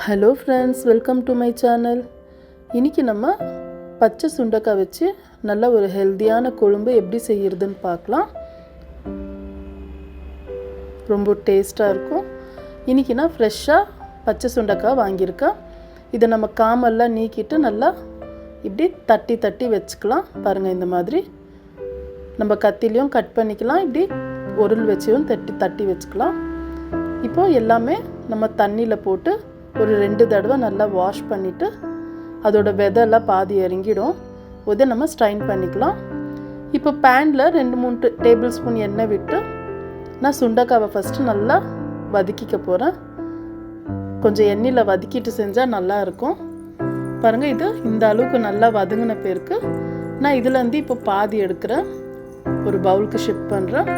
Hello friends, welcome to my channel. இன்றைக்கி நம்ம பச்சை சுண்டைக்காய் வச்சு நல்ல ஒரு ஹெல்த்தியான குழம்பு எப்படி செய்கிறதுன்னு பார்க்கலாம். ரொம்ப டேஸ்ட்டாக இருக்கும். இன்றைக்கி நான் ஃப்ரெஷ்ஷாக பச்சை சுண்டைக்காய் வாங்கியிருக்கேன். இதை நம்ம காமெல்லாம் நீக்கிட்டு நல்லா இப்படி தட்டி தட்டி வச்சுக்கலாம். பாருங்கள், இந்த மாதிரி நம்ம கத்திலையும் கட் பண்ணிக்கலாம், இப்படி உருள் வச்சியும் தட்டி தட்டி வச்சுக்கலாம். இப்போது எல்லாமே நம்ம தண்ணியில் போட்டு ஒரு 2 தடவை நல்லா வாஷ் பண்ணிவிட்டு அதோட விதையெல்லாம் பாதி இறங்கிடும். இதை நம்ம ஸ்ட்ரைன் பண்ணிக்கலாம். இப்போ பேனில் 2-3 டேபிள் ஸ்பூன் எண்ணெய் விட்டு நான் சுண்டைக்காவை ஃபஸ்ட்டு நல்லா வதக்கிக்க போகிறேன். கொஞ்சம் எண்ணெயில் வதக்கிட்டு செஞ்சால் நல்லாயிருக்கும். பாருங்கள், இது இந்த அளவுக்கு நல்லா வதங்கின பேருக்கு நான் இதுலேருந்து இப்போ பாதி எடுக்கிறேன், ஒரு பவுலுக்கு ஷிஃப்ட் பண்ணுறேன்.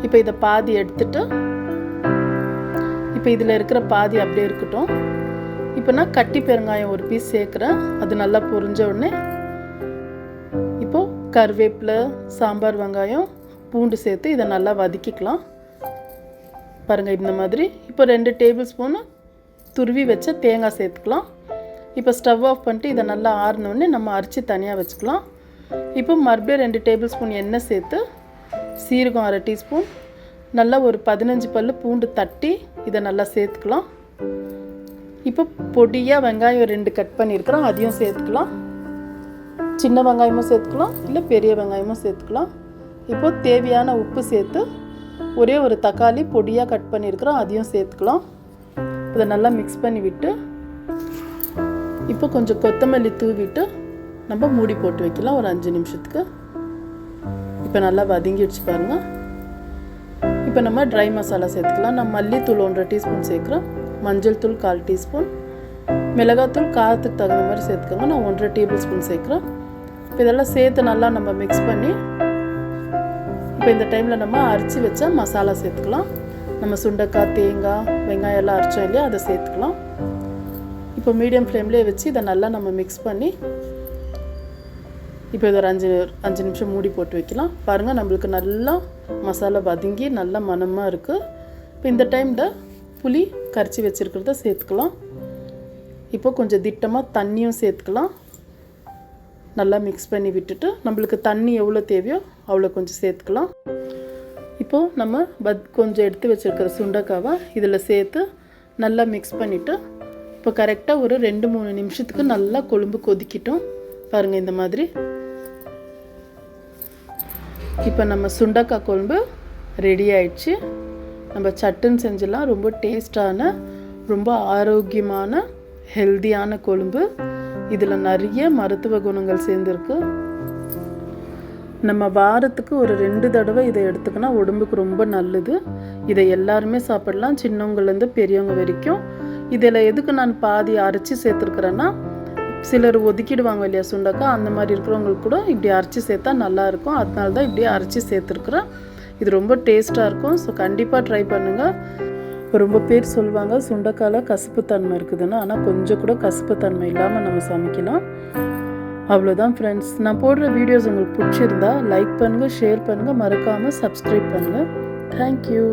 இப்போ இதை பாதி எடுத்துட்டு இப்போ இதில் இருக்கிற பாதி அப்படியே இருக்கட்டும். இப்போ நான் கட்டி பெருங்காயம் ஒரு பீஸ் சேர்க்குறேன். அது நல்லா பொரிஞ்ச உடனே இப்போது கருவேப்பிலை, சாம்பார் வெங்காயம், பூண்டு சேர்த்து இதை நல்லா வதக்கிக்கலாம். பாருங்கள், இந்த மாதிரி. இப்போ 2 டேபிள் ஸ்பூனு துருவி வச்ச தேங்காய் சேர்த்துக்கலாம். இப்போ ஸ்டவ் ஆஃப் பண்ணிட்டு இதை நல்லா ஆறினோடனே நம்ம அரைச்சி தனியாக வச்சுக்கலாம். இப்போ மறுபடியும் 2 டேபிள் ஸ்பூன் எண்ணெய் சேர்த்து சீரகம் 1/2 டீஸ்பூன், நல்லா ஒரு 15 பல்லு பூண்டு தட்டி இதை நல்லா சேர்த்துக்கலாம். இப்போ பொடியாக வெங்காயம் 2 கட் பண்ணியிருக்கிறோம், அதையும் சேர்த்துக்கலாம். சின்ன வெங்காயமும் சேர்த்துக்கலாம், இல்லை பெரிய வெங்காயமும் சேர்த்துக்கலாம். இப்போ தேவையான உப்பு சேர்த்து ஒரே ஒரு தக்காளி பொடியாக கட் பண்ணியிருக்கிறோம், அதையும் சேர்த்துக்கலாம். இதை நல்லா மிக்ஸ் பண்ணி விட்டு இப்போ கொஞ்சம் கொத்தமல்லி தூவிட்டு நம்ம மூடி போட்டு வைக்கலாம் ஒரு 5 நிமிஷத்துக்கு. இப்போ நல்லா வதங்கிடுச்சு பாருங்கள். இப்போ நம்ம ட்ரை மசாலா சேர்த்துக்கலாம். நான் மல்லித்தூள் 1/2 டீஸ்பூன் சேர்க்குறேன், மஞ்சள் தூள் 1/4 டீஸ்பூன், மிளகாத்தூள் காரத்துக்கு தகுந்த மாதிரி சேர்த்துக்கோங்க. நான் 1/2 டேபிள் ஸ்பூன் சேர்க்குறேன். இப்போ இதெல்லாம் சேர்த்து நல்லா நம்ம மிக்ஸ் பண்ணி இப்போ இந்த டைமில் நம்ம அரைச்சி வச்ச மசாலா சேர்த்துக்கலாம். நம்ம சுண்டைக்காய், தேங்காய், வெங்காயம் எல்லாம் அரைச்சோம் இல்லையா, அதை சேர்த்துக்கலாம். இப்போ மீடியம் ஃப்ளேம்லேயே வச்சு இதை நல்லா நம்ம மிக்ஸ் பண்ணி இப்போ இது ஒரு 5 நிமிஷம் மூடி போட்டு வைக்கலாம். பாருங்கள், நம்மளுக்கு நல்லா மசாலா வதங்கி நல்லா மணமாக இருக்குது. இப்போ இந்த டைமில் புளி கரைச்சி வச்சுருக்கிறத சேர்த்துக்கலாம். இப்போ கொஞ்சம் திட்டமாக தண்ணியும் சேர்த்துக்கலாம். நல்லா மிக்ஸ் பண்ணி விட்டுட்டு நம்மளுக்கு தண்ணி எவ்வளோ தேவையோ அவ்வளோ கொஞ்சம் சேர்த்துக்கலாம். இப்போது நம்ம கொஞ்சம் எடுத்து வச்சுருக்கிற சுண்டைக்காவை இதில் சேர்த்து நல்லா மிக்ஸ் பண்ணிவிட்டு இப்போ கரெக்டாக ஒரு 2-3 நிமிஷத்துக்கு நல்லா கொழும்பு கொதிக்கிட்டோம். பாருங்கள், இந்த மாதிரி. இப்போ நம்ம சுண்டைக்காய் குழம்பு ரெடி ஆயிடுச்சு. நம்ம சட்டுன்னு செஞ்சிடலாம். ரொம்ப டேஸ்டான, ரொம்ப ஆரோக்கியமான, ஹெல்த்தியான குழம்பு. இதில் நிறைய மருத்துவ குணங்கள் சேர்ந்துருக்கு. நம்ம வாரத்துக்கு ஒரு 2 தடவை இதை எடுத்துக்கினா உடம்புக்கு ரொம்ப நல்லது. இதை எல்லாருமே சாப்பிடலாம், சின்னவங்கலேருந்து பெரியவங்க வரைக்கும். இதில் எதுக்கு நான் பாதி அரைச்சி சேர்த்துருக்குறேன்னா, சிலர் ஒதுக்கிடுவாங்க இல்லையா சுண்டைக்காய், அந்த மாதிரி இருக்கிறவங்களுக்கு கூட இப்படி அரைச்சி சேர்த்தா நல்லாயிருக்கும். அதனால தான் இப்படியே அரைச்சி சேர்த்துருக்குறேன். இது ரொம்ப டேஸ்ட்டாக இருக்கும். ஸோ கண்டிப்பாக ட்ரை பண்ணுங்கள். ரொம்ப பேர் சொல்லுவாங்க சுண்டைக்காயில் கசப்பு தன்மை இருக்குதுன்னு. ஆனால் கொஞ்சம் கூட கசப்பு தன்மை இல்லாமல் நம்ம சமைக்கலாம். அவ்வளோதான் ஃப்ரெண்ட்ஸ். நான் போடுற வீடியோஸ் உங்களுக்கு பிடிச்சிருந்தா லைக் பண்ணுங்கள், ஷேர் பண்ணுங்கள், மறக்காமல் சப்ஸ்கிரைப் பண்ணுங்கள். தேங்க்யூ.